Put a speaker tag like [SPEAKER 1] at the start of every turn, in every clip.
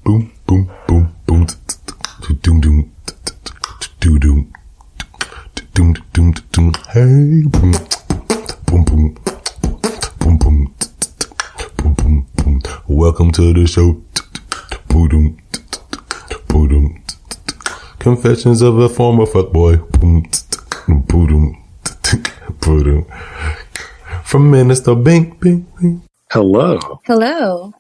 [SPEAKER 1] Boom, boom, boom, boom. Doom, doom, doom, doom, doom, doom, doom. Hey, boom, boom, boom, boom, boom, boom, boom, boom. Welcome to the show. Boom, boom, boom. Confessions of a former fuckboy. Boom, boom, boom. From Minister Bink, Bink, Bink.
[SPEAKER 2] Hello.
[SPEAKER 3] Hello.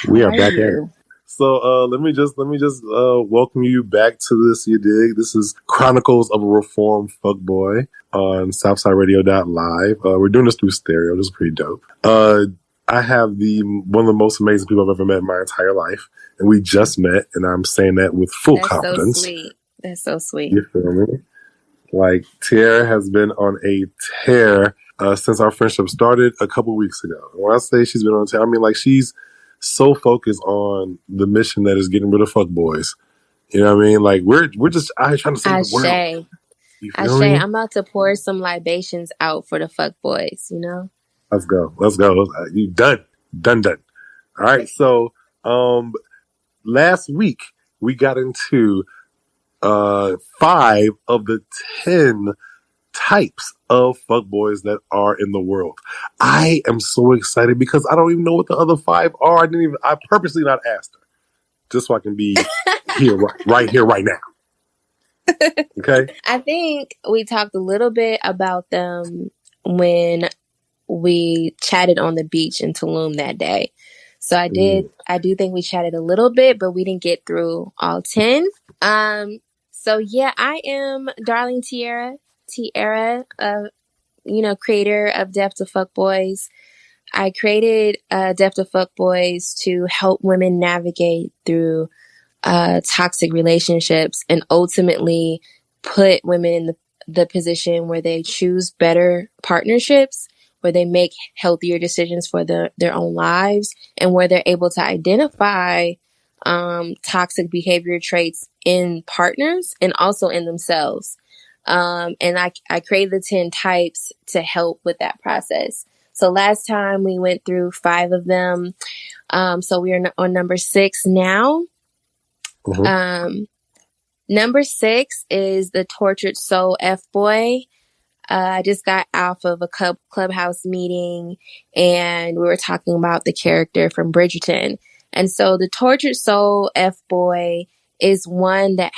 [SPEAKER 2] We are back at it. So let me just welcome you back to this. You dig? This is Chronicles of a Reformed Fukboi on SouthsideRadio.live. We're doing this through stereo. This is pretty dope. I have one of the most amazing people I've ever met in my entire life, and we just met, and I'm saying that with full confidence.
[SPEAKER 3] So sweet. That's so sweet.
[SPEAKER 2] You feel me? Like, Tiara has been on a tear since our friendship started a couple weeks ago. And when I say she's been on a tear, I mean like she's so focused on the mission that is getting rid of fuckboys. You know what I mean? Like we're just out here trying to save the world. You feel me?
[SPEAKER 3] I'm about to pour some libations out for the fuckboys, you know?
[SPEAKER 2] Let's go. You done. All right. So last week we got into 5 of the 10 types of fuckboys that are in the world. I am so excited because I don't even know what the other 5 are. I purposely not asked her just so I can be here, right here, right now. Okay.
[SPEAKER 3] I think we talked a little bit about them when we chatted on the beach in Tulum that day. So I do think we chatted a little bit, but we didn't get through all 10. So yeah, I am Darling Tiara, creator of Deaf to Fukbois. I created Deaf to Fukbois to help women navigate through toxic relationships and ultimately put women in the position where they choose better partnerships, where they make healthier decisions for their own lives, and where they're able to identify toxic behavior traits in partners and also in themselves. And I created the 10 types to help with that process. So last time we went through 5 of them. So we are on number 6 now. Mm-hmm. Number 6 is the tortured soul F-boy. I just got off of a clubhouse meeting and we were talking about the character from Bridgerton. And so the tortured soul F-boy is one that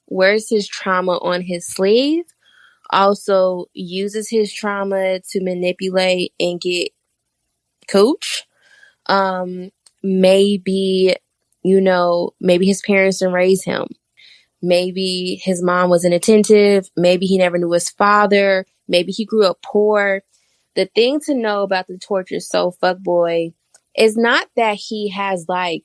[SPEAKER 3] wears his trauma on his sleeve, also uses his trauma to manipulate and get cooch. Maybe his parents didn't raise him. Maybe his mom was inattentive. Maybe he never knew his father. Maybe he grew up poor. The thing to know about the tortured soul fuckboy is not that he has like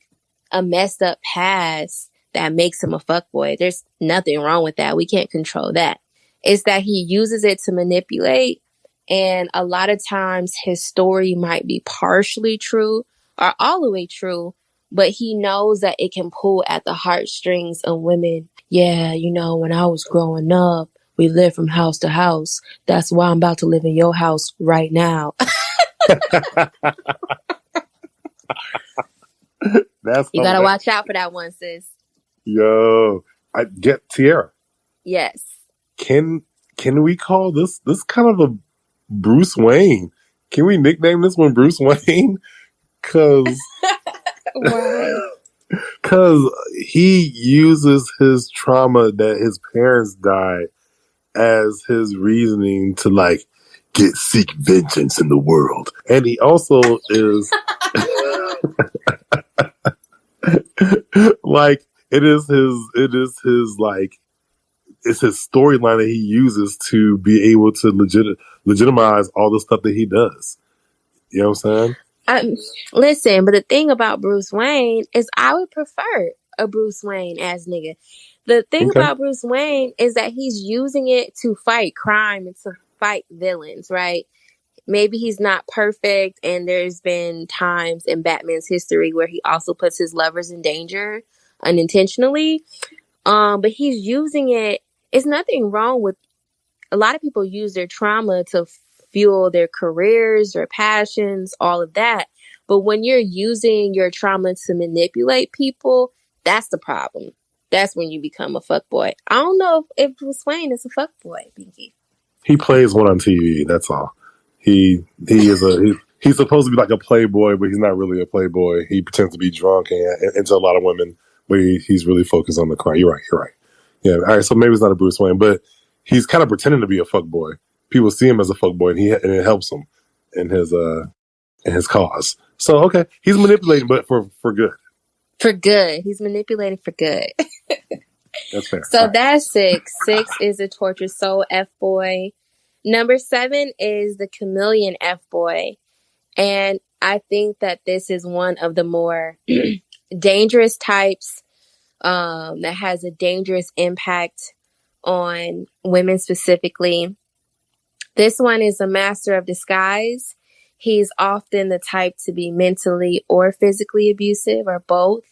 [SPEAKER 3] a messed up past that makes him a fuckboy. There's nothing wrong with that. We can't control that. It's that he uses it to manipulate. And a lot of times his story might be partially true or all the way true, but he knows that it can pull at the heartstrings of women. Yeah, when I was growing up, we lived from house to house. That's why I'm about to live in your house right now. You gotta watch out for that one, sis.
[SPEAKER 2] Yo, I get Tiara.
[SPEAKER 3] Yes.
[SPEAKER 2] Can we call this kind of a Bruce Wayne? Can we nickname this one Bruce Wayne? Cause
[SPEAKER 3] why?
[SPEAKER 2] Because he uses his trauma that his parents died as his reasoning to seek vengeance in the world. And he also is it's his storyline that he uses to be able to legitimize all the stuff that he does. You know what I'm saying?
[SPEAKER 3] Listen, but the thing about Bruce Wayne is I would prefer a Bruce Wayne ass nigga. The thing about Bruce Wayne is that he's using it to fight crime and to fight villains, right? Maybe he's not perfect, and there's been times in Batman's history where he also puts his lovers in danger unintentionally. But he's using it. It's nothing wrong with a lot of people use their trauma to fuel their careers, their passions, all of that. But when you're using your trauma to manipulate people, that's the problem. That's when you become a fuckboy. I don't know if Bruce Wayne is a fuckboy, Binky.
[SPEAKER 2] He plays one on TV. That's all. He's supposed to be like a playboy, but he's not really a playboy. He pretends to be drunk and into a lot of women, but he's really focused on the crime. You're right. Yeah. All right. So maybe it's not a Bruce Wayne, but he's kind of pretending to be a fuckboy. People see him as a fuckboy, and it helps him in his cause. So okay, he's manipulating, but for good.
[SPEAKER 3] For good. He's manipulating for good.
[SPEAKER 2] That's fair.
[SPEAKER 3] So that's 6. 6 is a tortured soul F-boy. Number 7 is the chameleon F-boy. And I think that this is one of the more dangerous types that has a dangerous impact on women specifically. This one is a master of disguise. He's often the type to be mentally or physically abusive or both.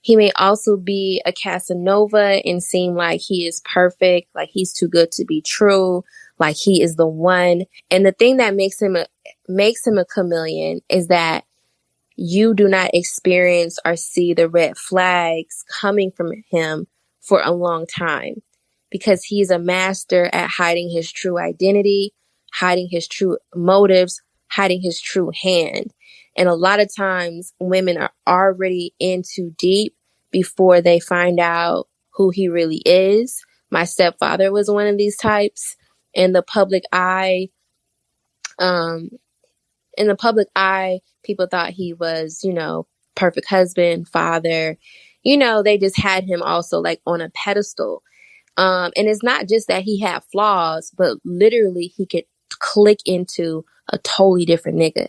[SPEAKER 3] He may also be a Casanova and seem like he is perfect, like he's too good to be true, like he is the one. And the thing that makes him a chameleon is that you do not experience or see the red flags coming from him for a long time, because he's a master at hiding his true identity, hiding his true motives, hiding his true hand. And a lot of times women are already in too deep before they find out who he really is. My stepfather was one of these types. In the public eye, people thought he was, perfect husband, father. They just had him also like on a pedestal. And it's not just that he had flaws, but literally he could click into a totally different nigga.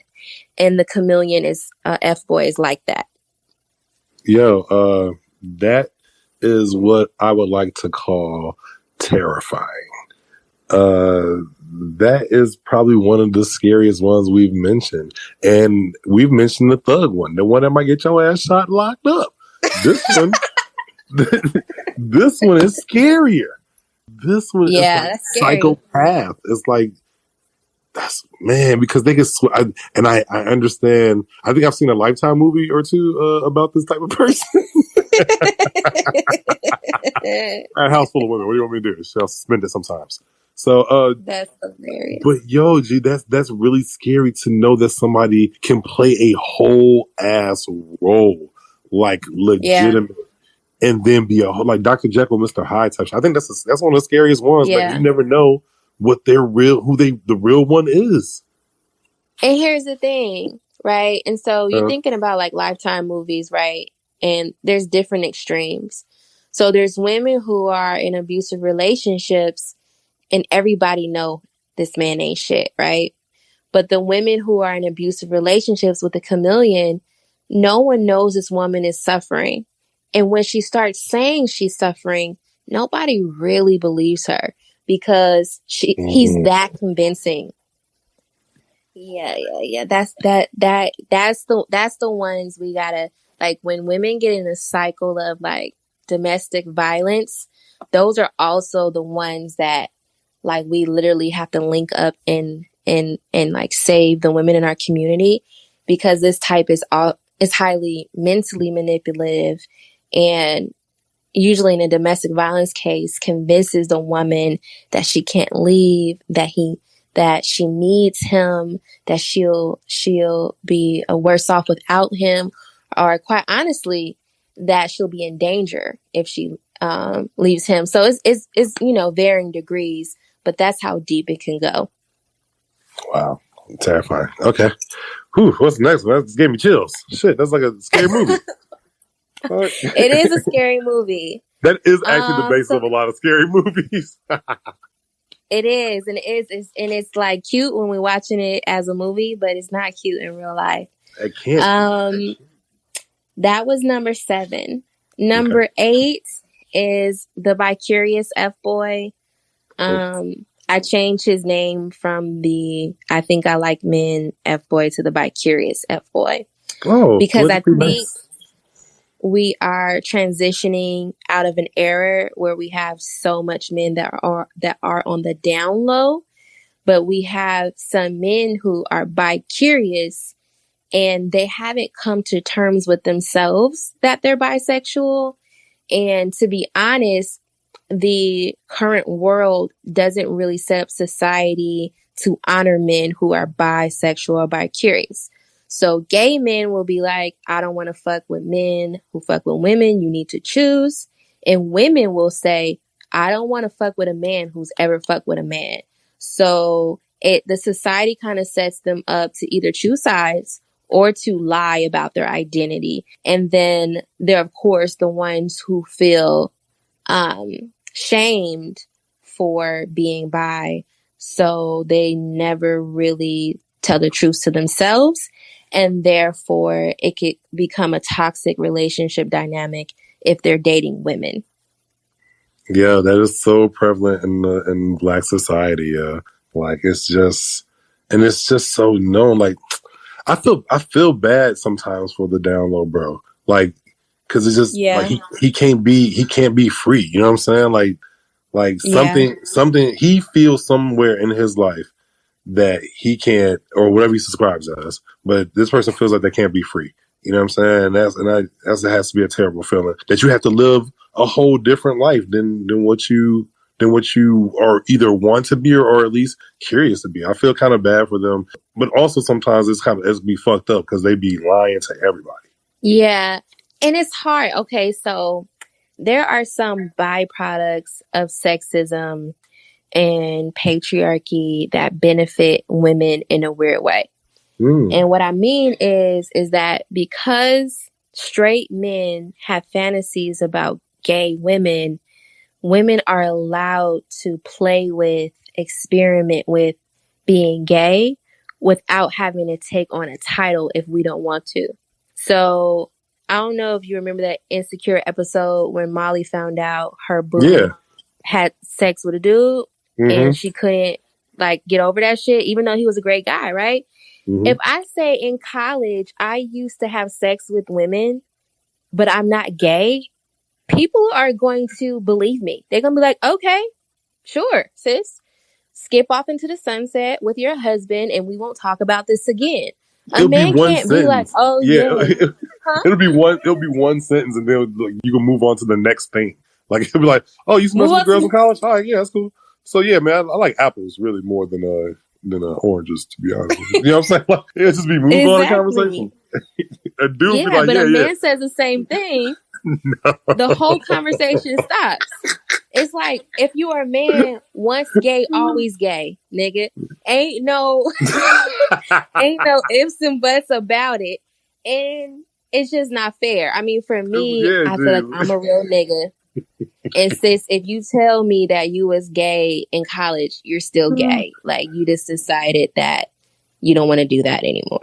[SPEAKER 3] And the chameleon is F-boy is like that.
[SPEAKER 2] Yo, that is what I would like to call terrifying. That is probably one of the scariest ones we've mentioned. And we've mentioned the thug one, the one that might get your ass shot and locked up. This one, this one is scarier. This one is like psychopath. It's like, because they can I understand. I think I've seen a Lifetime movie or two about this type of person. A house full of women. What do you want me to do? I'll suspend it sometimes. So
[SPEAKER 3] that's hilarious.
[SPEAKER 2] But yo, G, that's really scary to know that somebody can play a whole ass role, like legitimate, and then be like Dr. Jekyll, Mr. Hyde type. I think that's one of the scariest ones. Yeah. Like you never know what the real one is.
[SPEAKER 3] And here's the thing, right? And so you're thinking about like Lifetime movies, right? And there's different extremes. So there's women who are in abusive relationships and everybody know this man ain't shit, right? But the women who are in abusive relationships with the chameleon, no one knows this woman is suffering. And when she starts saying she's suffering, nobody really believes her because he's that convincing. Yeah. That's the ones we gotta, like, when women get in a cycle of like domestic violence, those are also the ones that like we literally have to link up and like save the women in our community, because this type is highly mentally manipulative, and usually in a domestic violence case convinces the woman that she can't leave, that she needs him, that she'll be worse off without him, or quite honestly, that she'll be in danger if she leaves him. So it's varying degrees, but that's how deep it can go.
[SPEAKER 2] Wow. Terrifying. Okay. Whew, what's next? That gave me chills. Shit, that's like a scary movie.
[SPEAKER 3] It is a scary movie.
[SPEAKER 2] That is actually the basis of a lot of scary movies.
[SPEAKER 3] It is, and it's like cute when we're watching it as a movie, but it's not cute in real life.
[SPEAKER 2] I can't.
[SPEAKER 3] That was number 7. Number 8 is the Bicurious F-boy. I changed his name from the I Think I Like Men F-boy to the Bicurious F-boy.
[SPEAKER 2] Oh,
[SPEAKER 3] because I think we are transitioning out of an era where we have so much men that are on the down low, but we have some men who are bi-curious and they haven't come to terms with themselves that they're bisexual. And to be honest, the current world doesn't really set up society to honor men who are bisexual or bi-curious. So gay men will be like, I don't want to fuck with men who fuck with women. You need to choose. And women will say, I don't want to fuck with a man who's ever fucked with a man. So the society kind of sets them up to either choose sides or to lie about their identity. And then they're, of course, the ones who feel shamed for being bi. So they never really tell the truth to themselves. And therefore, it could become a toxic relationship dynamic if they're dating women.
[SPEAKER 2] Yeah, that is so prevalent in Black society. Like it's just so known. Like I feel bad sometimes for the down low bro. Like because it's just like he can't be free. You know what I'm saying? Like something he feels somewhere in his life that he can't, or whatever he subscribes as, but this person feels like they can't be free. You know what I'm saying? And that has to be a terrible feeling that you have to live a whole different life than what you are either want to be or at least curious to be. I feel kind of bad for them, but also sometimes it's be fucked up because they be lying to everybody.
[SPEAKER 3] Yeah, and it's hard. Okay, so there are some byproducts of sexism and patriarchy that benefit women in a weird way. And what I mean is that because straight men have fantasies about gay women, women are allowed to play with, experiment with being gay without having to take on a title if we don't want to. So I don't know if you remember that Insecure episode when Molly found out her boo had sex with a dude and she couldn't get over that shit, even though he was a great guy, right? If I say in college, I used to have sex with women, but I'm not gay, people are going to believe me. They're going to be like, okay, sure, sis. Skip off into the sunset with your husband and we won't talk about this again. A man can't be like, oh, yeah. Huh?
[SPEAKER 2] It'll be one sentence and then you can move on to the next thing. Like, it'll be like, oh, you used to mess with girls in college? All right, yeah, that's cool. So, yeah, man, I like apples really more than oranges, to be honest. You know what I'm saying? Like, it just be moving on a conversation. A dude be like,
[SPEAKER 3] but a man says the same thing. No. The whole conversation stops. It's like, if you are a man, once gay, always gay, nigga. Ain't no ifs and buts about it. And it's just not fair. I mean, for me, I feel like I'm a real nigga. And sis, if you tell me that you was gay in college, you're still gay. Like, you just decided that you don't want to do that anymore.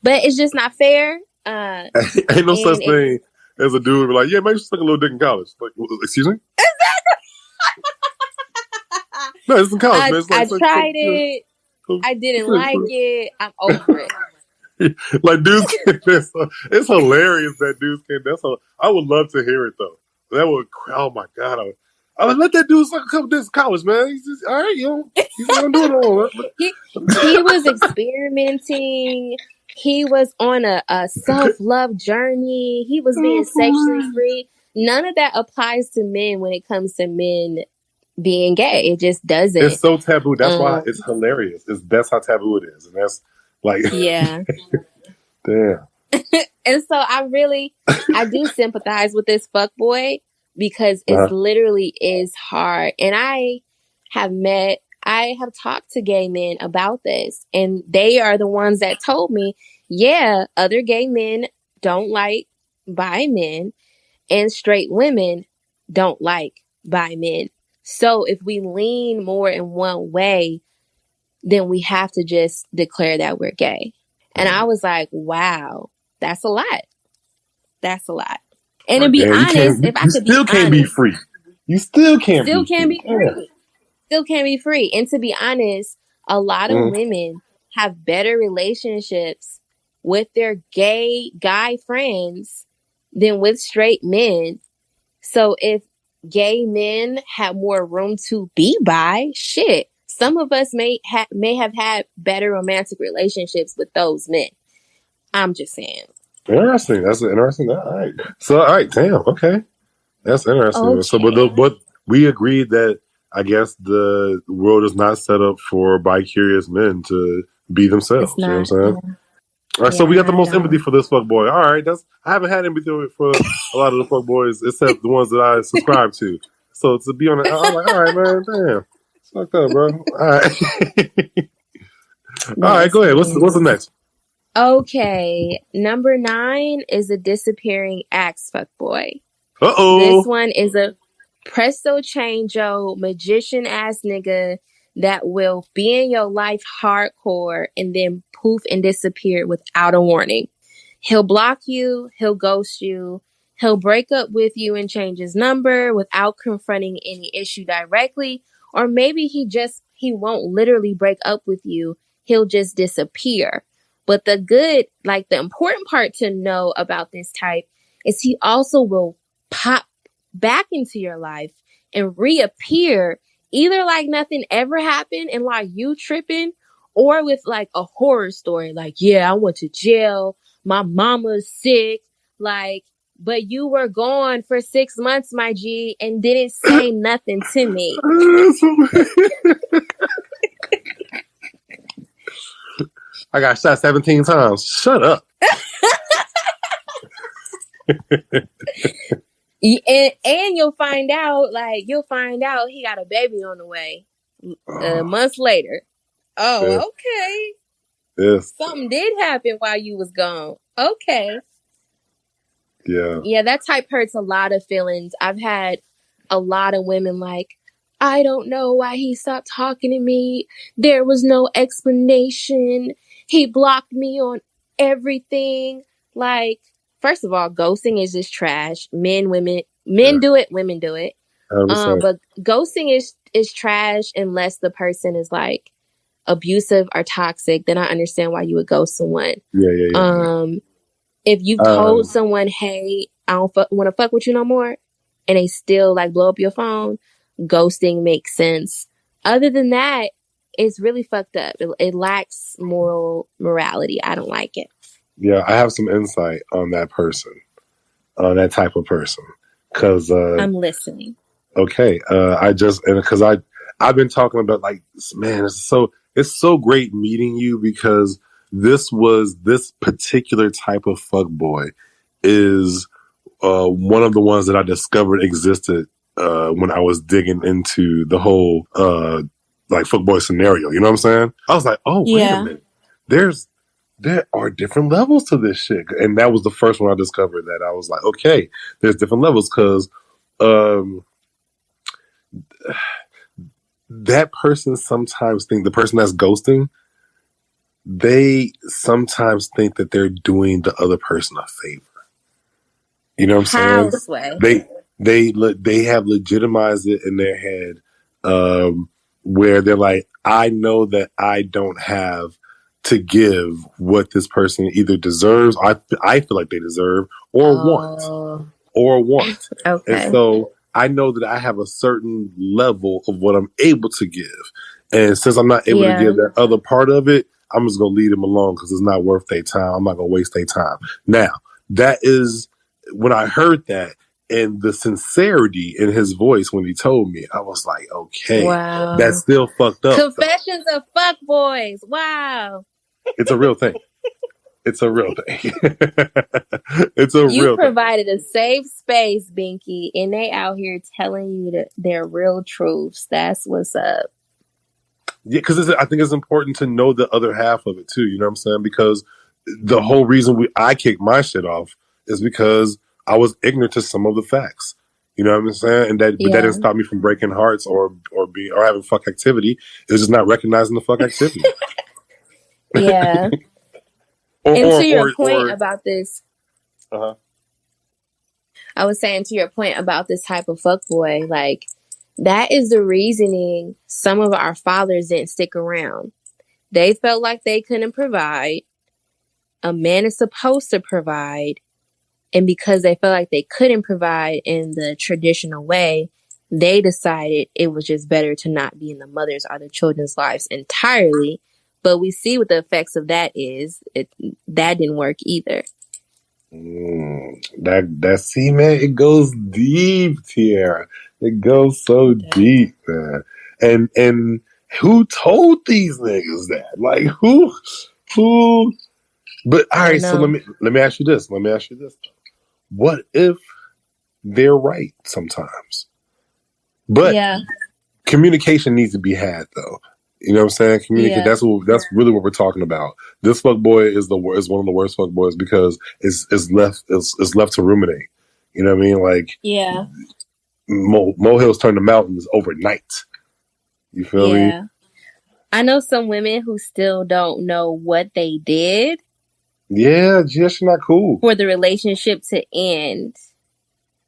[SPEAKER 3] But it's just not fair.
[SPEAKER 2] Ain't no such thing as a dude be like, yeah, maybe you suck a little dick in college. Like, excuse me? No, it's in college, man.
[SPEAKER 3] I tried it. I didn't like it. I'm over it.
[SPEAKER 2] Like, dudes can't. It's hilarious that dudes can't. I would love to hear it, though. That would, oh my God. I would let that dude suck a couple dicks in college, man. He's just, all right, he's not doing it all.
[SPEAKER 3] He was experimenting. He was on a self-love journey. He was being sexually free. None of that applies to men when it comes to men being gay. It just doesn't.
[SPEAKER 2] It's so taboo. That's why it's hilarious. That's how taboo it is. And that's like...
[SPEAKER 3] Yeah.
[SPEAKER 2] Damn.
[SPEAKER 3] And so I do sympathize with this fuckboy because it literally is hard. And I have talked to gay men about this, and they are the ones that told me, yeah, other gay men don't like bi men and straight women don't like bi men. So if we lean more in one way, then we have to just declare that we're gay. And I was like, wow, that's a lot. That's a lot. And to be honest, if I could be honest,
[SPEAKER 2] you still can't be free. You still can't
[SPEAKER 3] be free. Still can't be free. And to be honest, a lot of women have better relationships with their gay guy friends than with straight men. So if gay men have more room to be bi, shit, some of us may have had better romantic relationships with those men. I'm just saying.
[SPEAKER 2] Interesting. That's interesting. All right. So, all right. Damn. Okay. That's interesting. So,
[SPEAKER 3] Okay.
[SPEAKER 2] but we agreed that I guess the world is not set up for bi-curious men to be themselves.
[SPEAKER 3] It's
[SPEAKER 2] You know
[SPEAKER 3] not.
[SPEAKER 2] what I'm saying?
[SPEAKER 3] Yeah,
[SPEAKER 2] All right. So
[SPEAKER 3] yeah,
[SPEAKER 2] we got the
[SPEAKER 3] not at
[SPEAKER 2] most empathy
[SPEAKER 3] all.
[SPEAKER 2] for this fuck boy. All right. I haven't had empathy for a lot of the fuck boys except the ones that I subscribe to. So to be on it, I'm like, all right, man. Damn. It's fucked up, bro. All right. All
[SPEAKER 3] That
[SPEAKER 2] right.
[SPEAKER 3] is
[SPEAKER 2] Go ahead. What's the
[SPEAKER 3] funny.
[SPEAKER 2] next?
[SPEAKER 3] Okay, number 9 is a disappearing axe fuckboy.
[SPEAKER 2] Uh
[SPEAKER 3] This
[SPEAKER 2] oh.
[SPEAKER 3] one is a presto changeo magician ass nigga that will be in your life hardcore and then poof and disappear without a warning. He'll block you, he'll ghost you, he'll break up with you and change his number without confronting any issue directly, or maybe he won't literally break up with you, he'll just disappear. But the important part to know about this type is he also will pop back into your life and reappear either like nothing ever happened and like you tripping, or with like a horror story like, yeah, I went to jail, my mama's sick, like, but you were gone for 6 months, my G, and didn't say nothing to me.
[SPEAKER 2] I got shot 17 times. Shut up.
[SPEAKER 3] And you'll find out he got a baby on the way months later.
[SPEAKER 2] Yeah.
[SPEAKER 3] Oh, okay.
[SPEAKER 2] Yes.
[SPEAKER 3] Something did happen while you was gone. Okay.
[SPEAKER 2] Yeah.
[SPEAKER 3] Yeah, that type hurts a lot of feelings. I've had a lot of women like, I don't know why he stopped talking to me. There was no explanation. He blocked me on everything. Like, first of all, ghosting is just trash. Men
[SPEAKER 2] Yeah.
[SPEAKER 3] do it, women do it.
[SPEAKER 2] 100%.
[SPEAKER 3] But ghosting is trash unless the person is like abusive or toxic. Then I understand why you would ghost someone.
[SPEAKER 2] Yeah.
[SPEAKER 3] If you've told someone, hey, I don't want to fuck with you no more, and they still like blow up your phone, ghosting makes sense. Other than that, it's really fucked up. It lacks morality. I don't like it.
[SPEAKER 2] Yeah, I have some insight on that person, on that type of person. Because,
[SPEAKER 3] I'm listening.
[SPEAKER 2] okay, because I've been talking about like, man, it's so great meeting you because this particular type of fuckboy is one of the ones that I discovered existed when I was digging into the whole like Fukboi scenario. You know what I'm saying? I was like, oh, wait a minute. There are different levels to this shit. And that was the first one I discovered that I was like, okay, there's different levels because that person sometimes the person that's ghosting, they sometimes think that they're doing the other person a favor. You know what I'm saying? They have legitimized it in their head, where they're like, I know that I don't have to give what this person either deserves, I feel like they deserve, or want. And
[SPEAKER 3] Okay.
[SPEAKER 2] so I know that I have a certain level of what I'm able to give. And since I'm not able to give that other part of it, I'm just going to leave them alone because it's not worth their time. I'm not going to waste their time. Now, that is when I heard that and the sincerity in his voice when he told me, I was like, okay,
[SPEAKER 3] Wow.
[SPEAKER 2] that's still fucked up.
[SPEAKER 3] Confessions of Fuckboys. Wow.
[SPEAKER 2] It's a real thing. It's a real thing. It's a real thing.
[SPEAKER 3] You provided a safe space, Binkey, and they out here telling you their real truths. That's what's up.
[SPEAKER 2] Yeah, because I think it's important to know the other half of it too. You know what I'm saying? Because the whole reason I kicked my shit off is because I was ignorant to some of the facts. You know what I'm saying? And but that didn't stop me from breaking hearts or having fuck activity. It was just not recognizing the fuck activity.
[SPEAKER 3] Yeah. To your point about this, I was saying to your point about this type of fuckboy, like, that is the reasoning some of our fathers didn't stick around. They felt like they couldn't provide. A man is supposed to provide. And because they felt like they couldn't provide in the traditional way, they decided it was just better to not be in the mother's or the children's lives entirely, But we see what the effects of that is. That didn't work either.
[SPEAKER 2] That see, man, it goes deep, Tiara. It goes so deep, man. And who told these niggas that? Like who? But all right, so let me ask you this. What if they're right sometimes? But communication needs to be had, though. You know what I'm saying? Communicate. That's really what we're talking about. This fuckboy is one of the worst fuckboys because it's left to ruminate. You know what I mean? Like molehills turn to mountains overnight. You feel me?
[SPEAKER 3] I know some women who still don't know what they did.
[SPEAKER 2] Yeah, just not cool
[SPEAKER 3] for the relationship to end.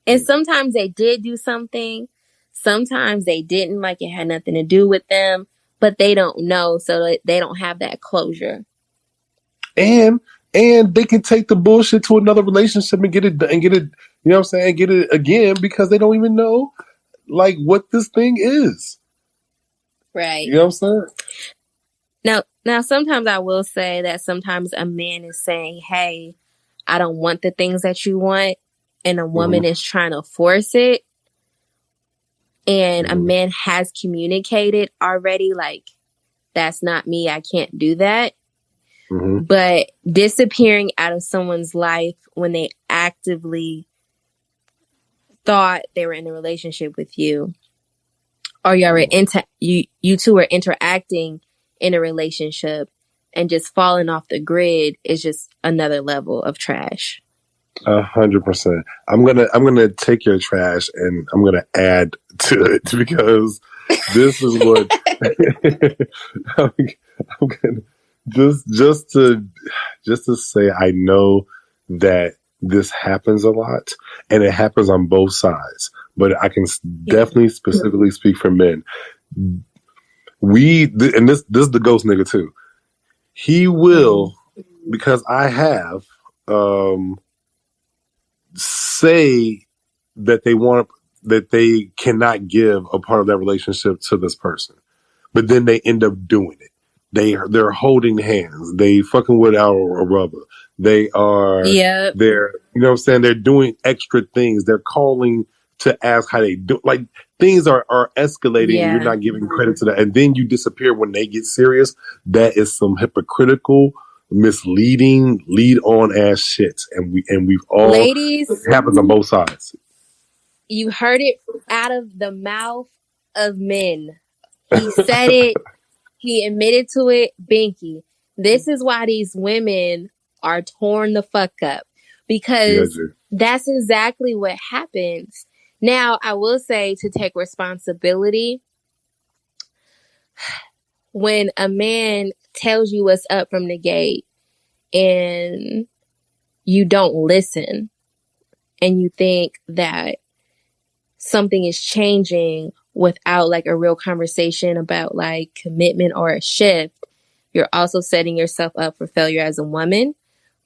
[SPEAKER 3] And sometimes they did do something. Sometimes they didn't, like it had nothing to do with them, but they don't know, so they don't have that closure.
[SPEAKER 2] And they can take the bullshit to another relationship and get it, you know what I'm saying, get it again because they don't even know like what this thing is.
[SPEAKER 3] Right.
[SPEAKER 2] You know what I'm saying?
[SPEAKER 3] Now sometimes I will say that sometimes a man is saying, hey, I don't want the things that you want, and a woman is trying to force it. And a man has communicated already, like, that's not me, I can't do that. But disappearing out of someone's life when they actively thought they were in a relationship with you, or you two are interacting in a relationship, and just falling off the grid is just another level of trash.
[SPEAKER 2] 100%. I'm gonna take your trash and I'm gonna add to it because this is what I'm gonna just to say I know that this happens a lot and it happens on both sides, but I can definitely specifically speak for men. And this is the ghost nigga too. He will, because I have say that they cannot give a part of that relationship to this person, but then they end up doing it. They're holding hands. They fucking with a rubber. They're you know what I'm saying? They're doing extra things. They're calling to ask how they do. Like things are escalating and you're not giving credit to that. And then you disappear when they get serious. That is some hypocritical, misleading, lead on ass shit. And we've all, ladies, it happens on both sides.
[SPEAKER 3] You heard it out of the mouth of men. He said it. He admitted to it. Binkey. This is why these women are torn the fuck up, because that's exactly what happens. Now, I will say, to take responsibility, when a man tells you what's up from the gate and you don't listen and you think that something is changing without like a real conversation about like commitment or a shift, you're also setting yourself up for failure as a woman.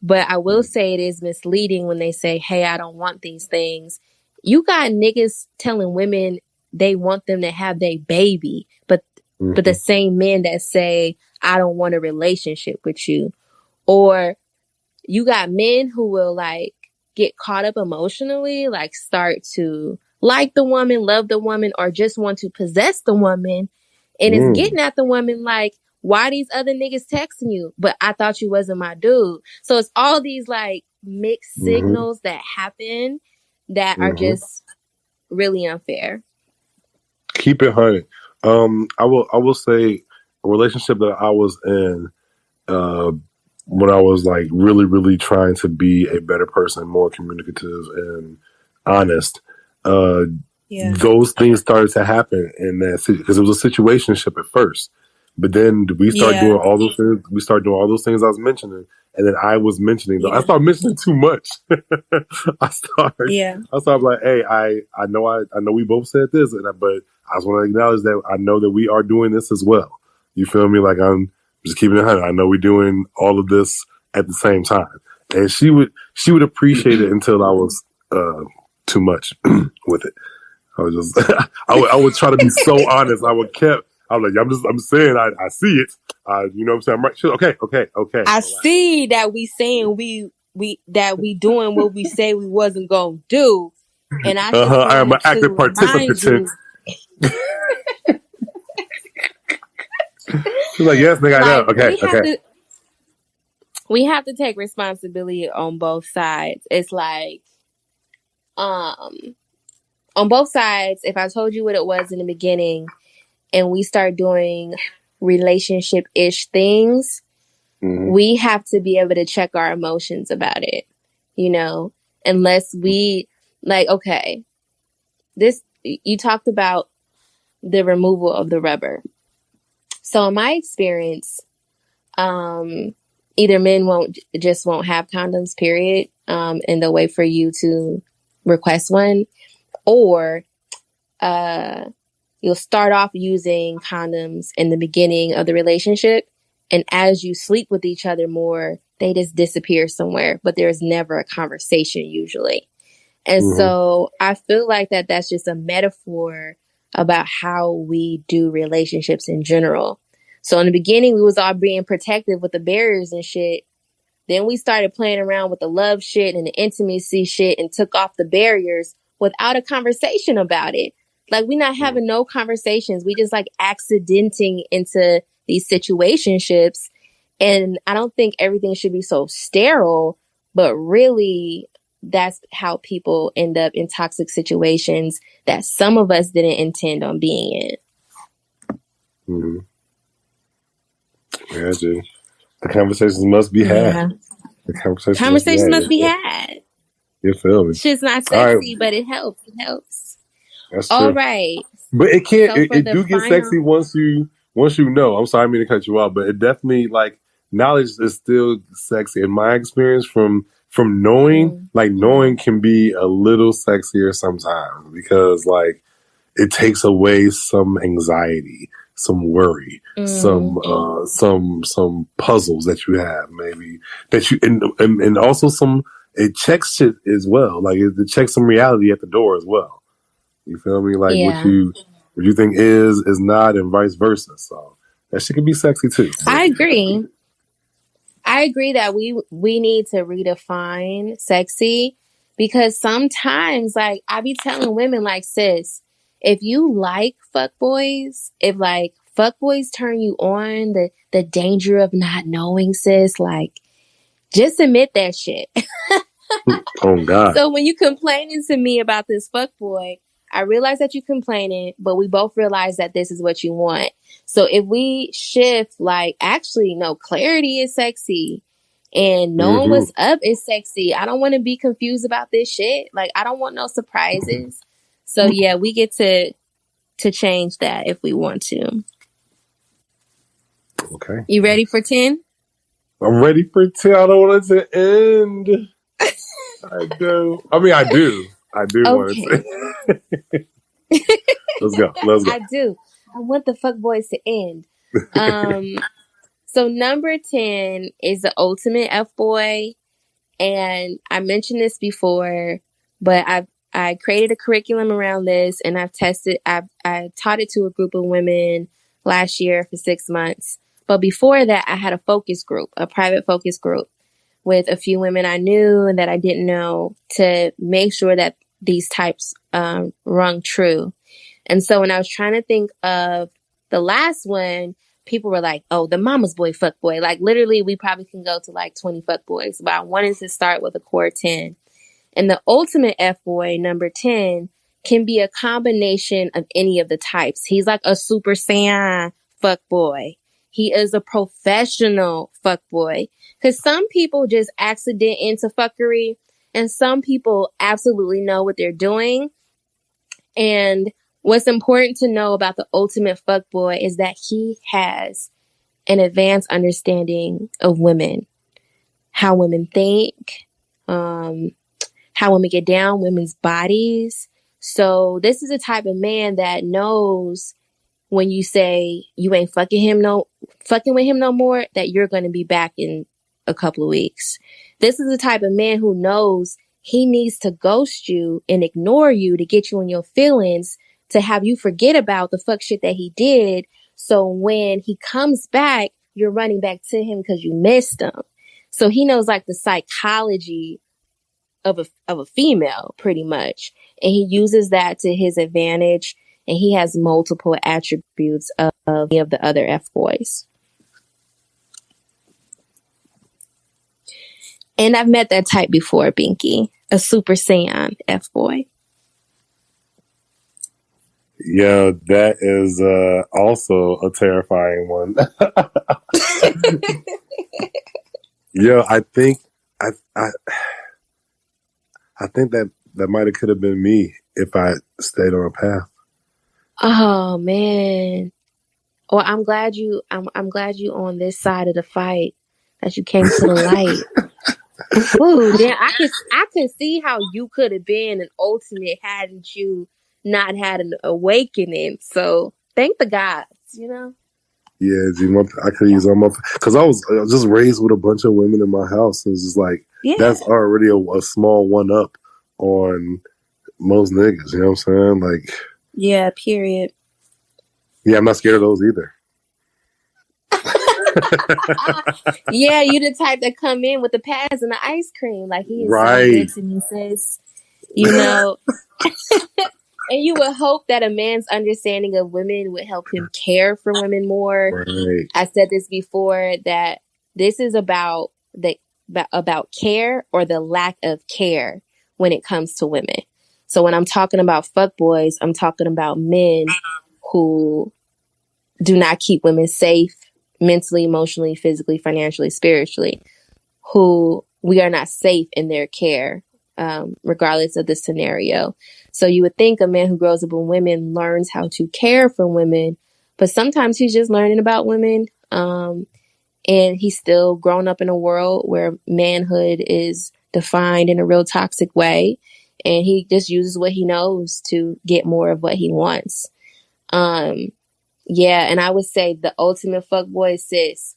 [SPEAKER 3] But I will say it is misleading when they say, hey, I don't want these things. You got niggas telling women they want them to have their baby, but the same men that say, I don't want a relationship with you. Or you got men who will like get caught up emotionally, like start to like the woman, love the woman, or just want to possess the woman. And it's getting at the woman like, why these other niggas texting you? But I thought you wasn't my dude. So it's all these like mixed signals that happen that are just really unfair.
[SPEAKER 2] Keep it 100. I will say a relationship that I was in when I was like really, really trying to be a better person, more communicative and honest. Those things started to happen in that city because it was a situationship at first. But then we started doing all those things. We started doing all those things I was mentioning, and then I was mentioning. I started mentioning too much. I started like, "Hey, I know we both said this, but I just want to acknowledge that I know that we are doing this as well. You feel me? Like I'm just keeping it 100. I know we're doing all of this at the same time." And she would appreciate it until I was too much with it. I was just I would try to be so honest. I'm like, I'm saying, I see it. You know what I'm saying? I'm right. Sure. Okay.
[SPEAKER 3] I see that we saying we doing what we say we wasn't gonna do, and I just
[SPEAKER 2] I am an
[SPEAKER 3] wanted to
[SPEAKER 2] active
[SPEAKER 3] remind
[SPEAKER 2] participant.
[SPEAKER 3] you.
[SPEAKER 2] She's like, yes, nigga, I know.
[SPEAKER 3] Like
[SPEAKER 2] Okay.
[SPEAKER 3] we have to take responsibility on both sides. It's like, on both sides, if I told you what it was in the beginning and we start doing relationship-ish things, we have to be able to check our emotions about it, unless we, like, okay, you talked about the removal of the rubber. So in my experience, either men won't have condoms, period, and they'll wait for you to request one, or you'll start off using condoms in the beginning of the relationship, and as you sleep with each other more, they just disappear somewhere, but there's never a conversation usually. And so I feel like that's just a metaphor about how we do relationships in general. So in the beginning, we was all being protective with the barriers and shit. Then we started playing around with the love shit and the intimacy shit and took off the barriers without a conversation about it. Like, we not having no conversations. We just like accidenting into these situationships. And I don't think everything should be so sterile, but really that's how people end up in toxic situations that some of us didn't intend on being in.
[SPEAKER 2] Yeah, dude. The conversations must be had.
[SPEAKER 3] Yeah.
[SPEAKER 2] The conversations
[SPEAKER 3] Must be had.
[SPEAKER 2] You feel me?
[SPEAKER 3] Shit's not sexy, but it helps. It helps.
[SPEAKER 2] That's
[SPEAKER 3] All
[SPEAKER 2] true.
[SPEAKER 3] right.
[SPEAKER 2] But it can't.
[SPEAKER 3] So
[SPEAKER 2] It do get sexy once you know. I'm sorry, I mean to cut you off, but it definitely, like, knowledge is still sexy. In my experience, from knowing, like, knowing can be a little sexier sometimes because, like, it takes away some anxiety, some worry, some puzzles that you have, maybe that you and also it checks shit as well. Like, it checks some reality at the door as well. You feel me? Like, what you think is not, and vice versa. So that shit can be sexy too.
[SPEAKER 3] I agree. I agree that we need to redefine sexy, because sometimes, like, I be telling women, like, sis, if you like fuckboys, if like fuckboys turn you on, the danger of not knowing, sis, like, just admit that shit.
[SPEAKER 2] Oh God.
[SPEAKER 3] So when you complaining to me about this fuckboy, I realize that you're complaining, but we both realize that this is what you want. So if we shift, like, actually, no, clarity is sexy and knowing what's up is sexy. I don't want to be confused about this shit. Like, I don't want no surprises. So yeah, we get to change that if we want to.
[SPEAKER 2] Okay.
[SPEAKER 3] You ready for 10?
[SPEAKER 2] I'm ready for 10. I don't want it to end. I do. I mean, I do. I do want it to. Let's go.
[SPEAKER 3] I do. I want the fuckboys to end. So number 10 is the ultimate F-boy. And I mentioned this before, but I created a curriculum around this, and I taught it to a group of women last year for 6 months. But before that, I had a private focus group with a few women I knew and that I didn't know, to make sure that these types rung true. And so when I was trying to think of the last one, people were like, oh, the mama's boy fuckboy. Like, literally, we probably can go to like 20 fuckboys. But I wanted to start with a core 10. And the ultimate F-boy, number 10, can be a combination of any of the types. He's like a Super Saiyan fuckboy. He is a professional fuckboy. Because some people just accident into fuckery, and some people absolutely know what they're doing. And what's important to know about the ultimate fuckboy is that he has an advanced understanding of women, how women think, how women get down, women's bodies. So this is a type of man that knows when you say you ain't fucking with him no more, that you're going to be back in a couple of weeks. This is the type of man who knows he needs to ghost you and ignore you to get you in your feelings, to have you forget about the fuck shit that he did, So when he comes back, you're running back to him because you missed him. So he knows like the psychology of a female pretty much. And he uses that to his advantage. And he has multiple attributes of any of the other F boys. And I've met that type before, Binkey, a Super Saiyan F boy.
[SPEAKER 2] Yeah, that is also a terrifying one. Yeah, I think that might have could have been me if I stayed on a path.
[SPEAKER 3] Oh man. Well, I'm glad you on this side of the fight, that you came to the light. Ooh, then I could see how you could have been an ultimate hadn't you not had an awakening. So thank the gods, you know?
[SPEAKER 2] Yeah, I could use all my, because I was just raised with a bunch of women in my house, and it's just like that's already a small one up on most niggas. You know what I'm saying? Like,
[SPEAKER 3] yeah, period.
[SPEAKER 2] Yeah, I'm not scared of those either.
[SPEAKER 3] Yeah, you the type that come in with the pads and the ice cream. Like, he is
[SPEAKER 2] Right.
[SPEAKER 3] so good to me, sis. You know, and you would hope that a man's understanding of women would help him care for women more.
[SPEAKER 2] Right.
[SPEAKER 3] I said this before, that this is about care or the lack of care when it comes to women. So when I'm talking about fuckboys, I'm talking about men who do not keep women safe mentally, emotionally, physically, financially, spiritually, who we are not safe in their care, regardless of the scenario. So you would think a man who grows up with women learns how to care for women, but sometimes he's just learning about women. And he's still grown up in a world where manhood is defined in a real toxic way. And he just uses what he knows to get more of what he wants. Yeah, and I would say the ultimate fuckboy, sis,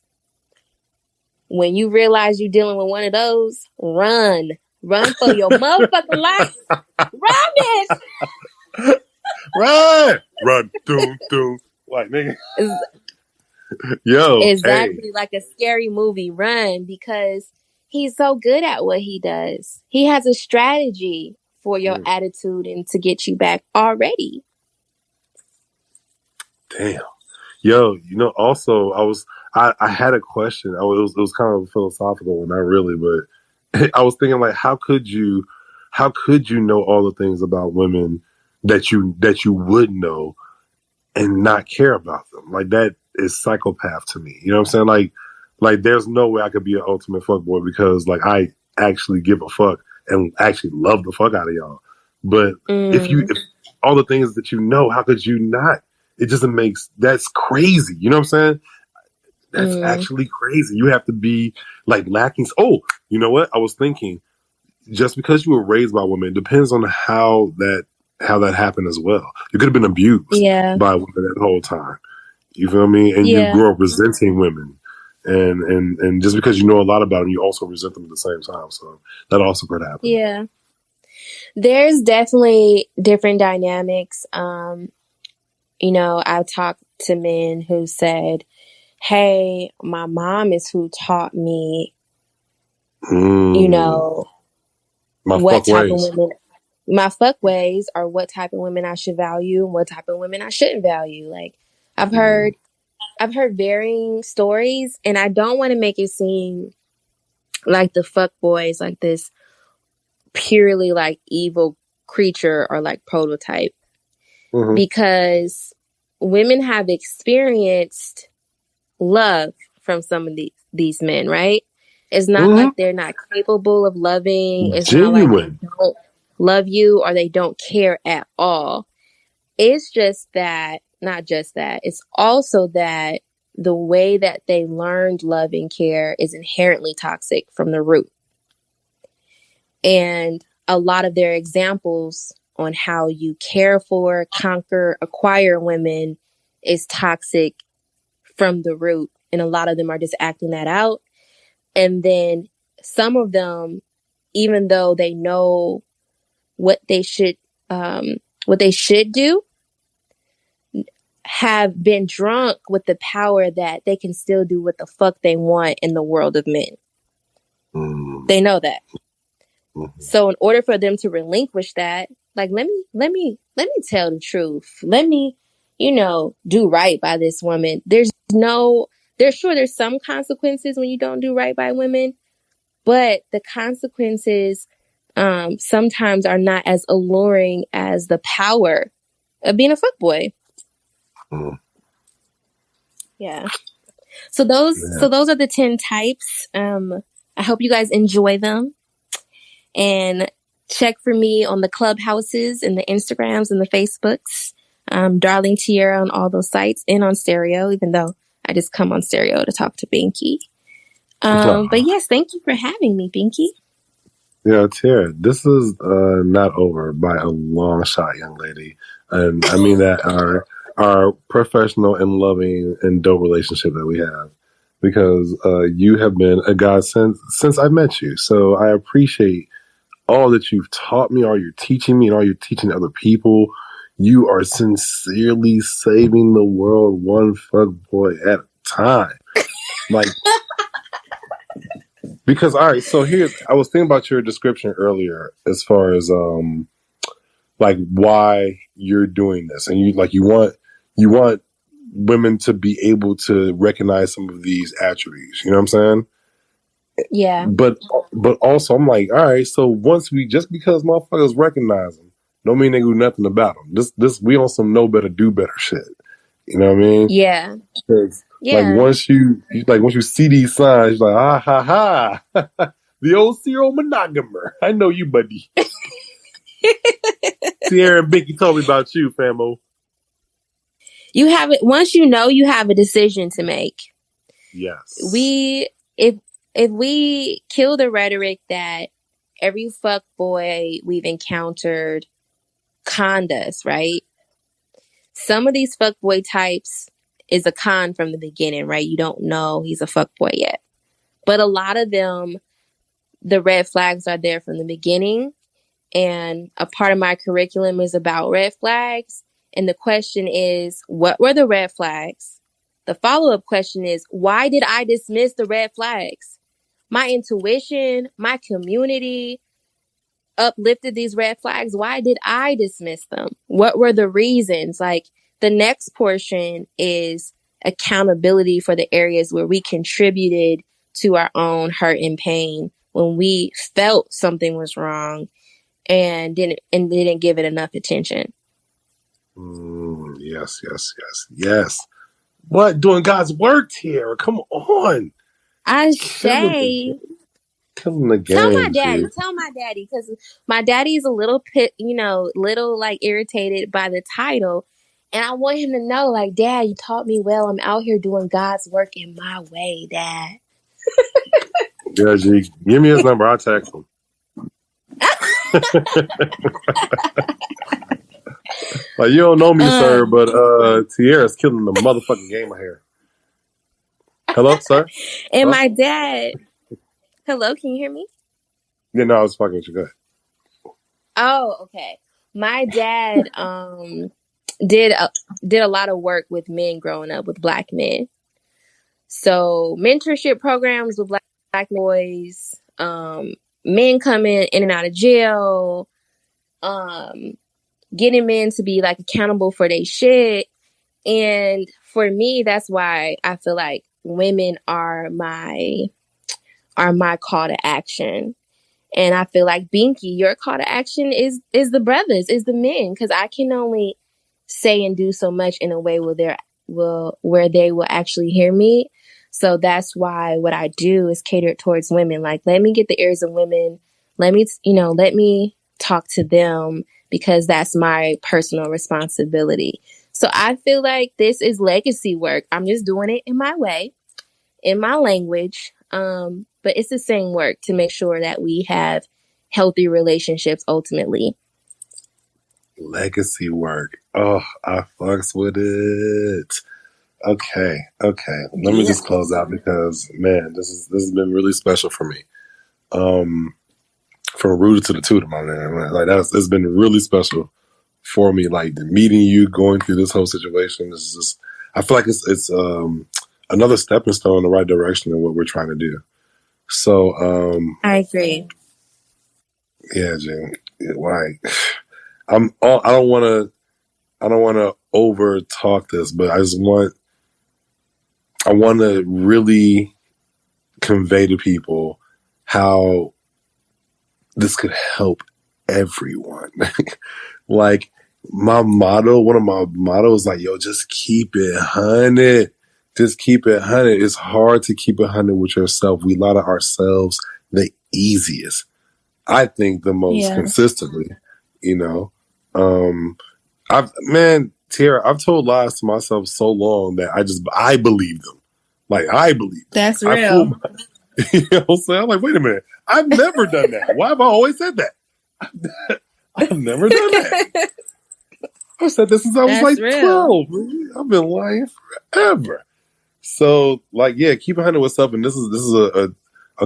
[SPEAKER 3] when you realize you're dealing with one of those, run. Run for your motherfucking life. Run it!
[SPEAKER 2] Run! Run. Doom, doom. Like, nigga. Yo,
[SPEAKER 3] Exactly,
[SPEAKER 2] hey.
[SPEAKER 3] like a scary movie. Run, because he's so good at what he does. He has a strategy for your attitude and to get you back already.
[SPEAKER 2] Damn. Yo, you know, also, I had a question. It was kind of a philosophical one, not really, but I was thinking, like, how could you know all the things about women that you would know and not care about them? Like, that is psychopath to me. You know what I'm saying? Like there's no way I could be an ultimate fuckboy because, like, I actually give a fuck and actually love the fuck out of y'all. But if all the things that you know, how could you not? It just makes, that's crazy. You know what I'm saying? That's actually crazy. You have to be like lacking. Oh, you know what? I was thinking, just because you were raised by women, it depends on how that happened as well. You could have been abused by women that whole time. You feel me? And you grew up resenting women. And just because you know a lot about them, you also resent them at the same time. So that also could happen.
[SPEAKER 3] Yeah. There's definitely different dynamics. You know, I've talked to men who said, hey, my mom is who taught me, you know, what type of women, my fuck ways, or what type of women I should value and what type of women I shouldn't value. Like, I've heard varying stories, and I don't want to make it seem like the fuck boys like this purely like evil creature or like prototype. Because women have experienced love from some of these men, right? It's not like they're not capable of loving. It's
[SPEAKER 2] Genuine.
[SPEAKER 3] not like they don't love you or they don't care at all. It's just that, not just that, it's also that the way that they learned love and care is inherently toxic from the root. And a lot of their examples on how you care for, conquer, acquire women is toxic from the root. And a lot of them are just acting that out. And then some of them, even though they know what they should do, have been drunk with the power that they can still do what the fuck they want in the world of men. They know that. So in order for them to relinquish that, like, let me tell the truth. Let me, do right by this woman. There's some consequences when you don't do right by women, but the consequences sometimes are not as alluring as the power of being a fuckboy. Yeah. So those are the 10 types. I hope you guys enjoy them. And check for me on the Clubhouses and the Instagrams and the Facebooks. Darling Tiara on all those sites and on stereo, even though I just come on stereo to talk to Binkey. But yes, thank you for having me, Binkey.
[SPEAKER 2] Yeah, Tiara, this is not over by a long shot, young lady. And I mean that our professional and loving and dope relationship that we have. Because you have been a godsend since I met you. So I appreciate all that you've taught me, all you're teaching me, and all you're teaching other people. You are sincerely saving the world one fuck boy at a time. Like, because, all right, so I was thinking about your description earlier as far as, like, why you're doing this. And you want women to be able to recognize some of these attributes. You know what I'm saying?
[SPEAKER 3] Yeah.
[SPEAKER 2] But also I'm like, all right, so just because motherfuckers recognize them, don't mean they do nothing about them. This we on some know better, do better shit. You know what I mean?
[SPEAKER 3] Yeah.
[SPEAKER 2] Like once you see these signs, you're like, ha ha. The old serial monogamer. I know you, buddy. Tiara and Binkey told me about you, famo.
[SPEAKER 3] You have it once you have a decision to make.
[SPEAKER 2] Yes.
[SPEAKER 3] If we kill the rhetoric that every fuck boy we've encountered conned us, right? Some of these fuck boy types is a con from the beginning, right? You don't know he's a fuck boy yet. But a lot of them, the red flags are there from the beginning. And a part of my curriculum is about red flags. And the question is, what were the red flags? The follow-up question is, why did I dismiss the red flags? My intuition, my community uplifted these red flags. Why did I dismiss them? What were the reasons? Like, the next portion is accountability for the areas where we contributed to our own hurt and pain when we felt something was wrong and didn't give it enough attention.
[SPEAKER 2] Yes. What? Doing God's work here? Come on.
[SPEAKER 3] I say,
[SPEAKER 2] tell my
[SPEAKER 3] daddy, because my daddy's a little little like irritated by the title. And I want him to know, like, Dad, you taught me well. I'm out here doing God's work in my way, Dad.
[SPEAKER 2] Yeah, G, give me his number. I'll text him. Like, you don't know me, sir, but Tiara's killing the motherfucking game of hair. Hello, sir?
[SPEAKER 3] And my dad... Hello, can you hear me?
[SPEAKER 2] Yeah, no, I was fucking with you. Go ahead.
[SPEAKER 3] Oh, okay. My dad did a lot of work with men growing up, with Black men. So mentorship programs with Black boys, men coming in and out of jail, getting men to be like accountable for their shit. And for me, that's why I feel like women are my call to action. And I feel like, Binkey, your call to action is the brothers, is the men, because I can only say and do so much in a way where they will actually hear me. So that's why what I do is catered towards women. Like, let me get the ears of women. Let me talk to them, because that's my personal responsibility. So I feel like this is legacy work. I'm just doing it in my way, in my language. But it's the same work to make sure that we have healthy relationships ultimately.
[SPEAKER 2] Legacy work. Oh, I fucks with it. Okay. Let me just close out, because, man, this has been really special for me. From rooted to the tutor, my man. Like, it's been really special for me. Like meeting you, going through this whole situation is just, I feel like it's another stepping stone in the right direction in what we're trying to do. So
[SPEAKER 3] I agree.
[SPEAKER 2] yeah, Jen, like I don't want to over talk this, but I want to really convey to people how this could help everyone. Like one of my mottos, like, yo, just keep it 100. Just keep it 100. It's hard to keep it 100 with yourself. We lie to ourselves the easiest. I think the most consistently, Tiara, I've told lies to myself so long that I believe them. Like, I believe them.
[SPEAKER 3] That's real.
[SPEAKER 2] You know what I'm saying? I'm like, wait a minute. I've never done that. Why have I always said that? I've never done that. I've said this since I was like real. 12. Man. I've been lying forever. So, like, yeah, keep 100 with self. And this is a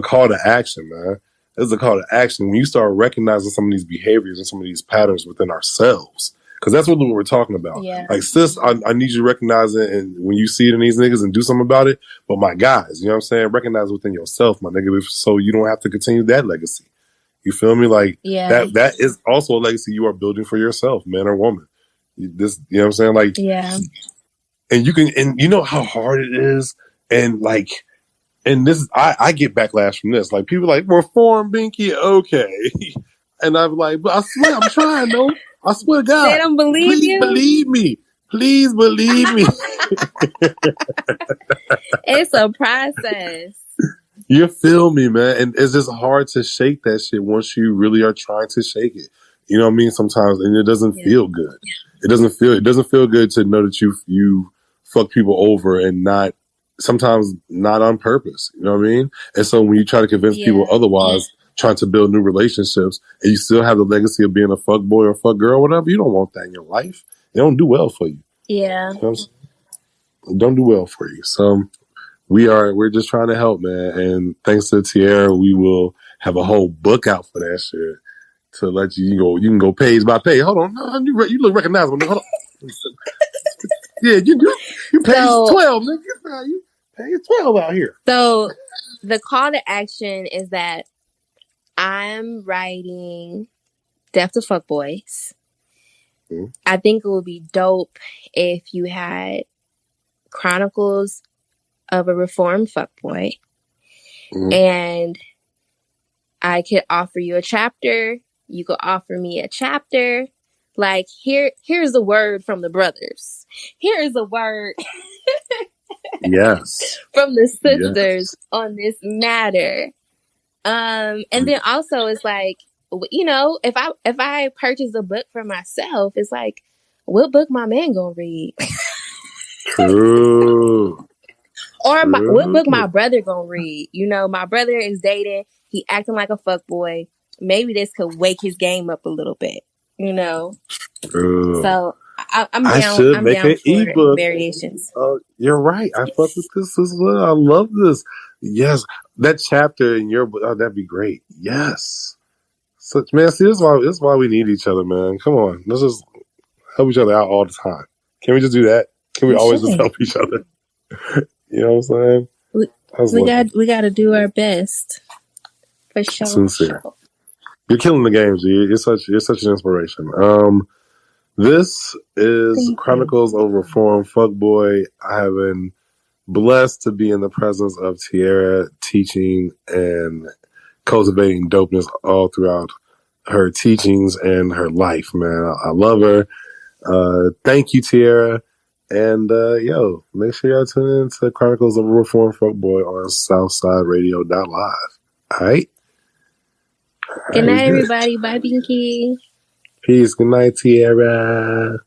[SPEAKER 2] call to action, man. This is a call to action. When you start recognizing some of these behaviors and some of these patterns within ourselves, because that's really what we're talking about.
[SPEAKER 3] Yeah.
[SPEAKER 2] Like, sis, I need you to recognize it, and when you see it in these niggas, and do something about it. But my guys, you know what I'm saying? Recognize it within yourself, my nigga, so you don't have to continue that legacy. You feel me? Like, that is also a legacy you are building for yourself, man or woman. You know what I'm saying? Like, and you know how hard it is, and like, and this, I get backlash from this. Like, people like, reform, Binkey, okay. And I'm like, but I swear, I'm trying, though. I swear to God.
[SPEAKER 3] They don't believe
[SPEAKER 2] Please
[SPEAKER 3] you?
[SPEAKER 2] believe me. Please believe me.
[SPEAKER 3] It's a process.
[SPEAKER 2] You feel me, man? And it's just hard to shake that shit once you really are trying to shake it. You know what I mean? Sometimes, and it doesn't feel good. It doesn't feel good to know that you fuck people over and sometimes not on purpose. You know what I mean? And so when you try to convince people otherwise, trying to build new relationships, and you still have the legacy of being a fuck boy or fuck girl or whatever, you don't want that in your life. It don't do well for you.
[SPEAKER 3] Yeah.
[SPEAKER 2] You know it don't do well for you. So we're just trying to help, man. And thanks to Tiara, we will have a whole book out for that shit to let you can go page by page. Hold on. No, you look recognizable. Hold on. Yeah, you page 12, nigga. You page 12 out here.
[SPEAKER 3] So the call to action is that I'm writing Death to Fukbois. I think it would be dope if you had Chronicles of a Reformed Fukboi. And I could offer you a chapter. You could offer me a chapter. Like, here's a word from the brothers. Here's a word
[SPEAKER 2] yes
[SPEAKER 3] from the sisters on this matter. And then also it's like, you know, if I purchase a book for myself, it's like, what book my man gonna read?
[SPEAKER 2] True.
[SPEAKER 3] Or what book my brother gonna read? You know, my brother is dating. He acting like a fuckboy. Maybe this could wake his game up a little bit. You know.
[SPEAKER 2] True.
[SPEAKER 3] So I'm down.
[SPEAKER 2] I'm down
[SPEAKER 3] for
[SPEAKER 2] ebook.
[SPEAKER 3] Variations.
[SPEAKER 2] You're right. I fuck with this as well. I love this. Yes, that chapter in your book. Oh, that'd be great. Yes. So, man, see, this is why we need each other, man. Come on, let's just help each other out all the time. Can we just do that? Can we always just help each other? You know what I'm saying?
[SPEAKER 3] We got to do our best. For sure.
[SPEAKER 2] Sincere. You're killing the game, G. You're such an inspiration. This is Chronicles of Reform Fukboi. I have been blessed to be in the presence of Tiara, teaching and cultivating dopeness all throughout her teachings and her life, man. I love her. Thank you, Tiara. And yo, make sure y'all tune in to Chronicles of a Reformed Fukboi on SouthsideRadio.live. All right?
[SPEAKER 3] Good night, everybody. Bye, Binkey.
[SPEAKER 2] Peace. Good night, Tiara.